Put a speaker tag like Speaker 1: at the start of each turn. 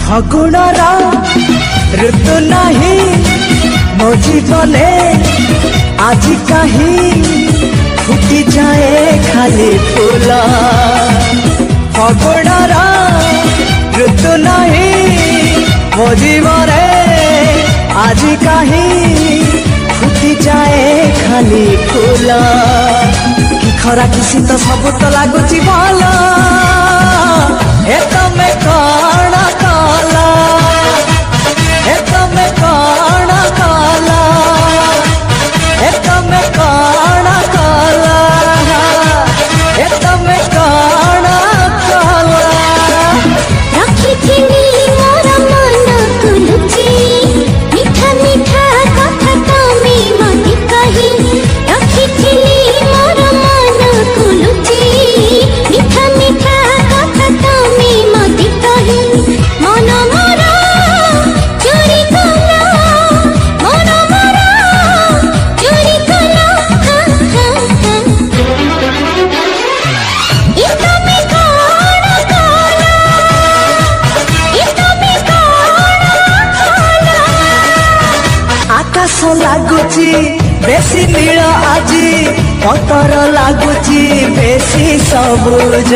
Speaker 1: ଫଗୁଣର ଋତୁ ନାହିଁ ମୋ ଜୀବନେ ଆଜି କାହିଁ ଫୁଟି ଯାଏ ଖାଲି ଫୁଲ। ଫଗୁଣର ଋତୁ ନାହିଁ ମୋ ଜୀବନେ ଆଜି କାହିଁ ଫୁଟି ଯାଏ ଖାଲି ଫୁଲ। କି ଖରା କି ଶୀତ ସବୁ ତ ଲାଗୁଛି ଭଲ। ଏ ତମେ କଣ କଲ, ଏ ତମେ କଣ କଲ, ଏ ତମେ କଣ କଲ, ଏ ତମେ କଣ କଲ।
Speaker 2: ରଖିଥିଲି ମୋର ମନକୁ ଲୁଚି ମିଠା ମିଠା କଥା ତମେ ମତେ କହି। ରଖିଥିଲି ମୋର ମନକୁ ଲୁଚି ମିଠା ମିଠା କଥା ତମେ ମତେ କହି। ମନ ମୋର ଚୋରି କଲ, ମନ ମୋର ଚୋରି କଲ। ଏ ତମେ କଣ କଲ, ଏ ତମେ କଣ କଲ।
Speaker 1: ଆକାଶ ଲାଗୁଛି ବେଶୀ ନୀଳ ଆଜି, ପତର ଲାଗୁଛି ବେଶୀ ସବୁଜ।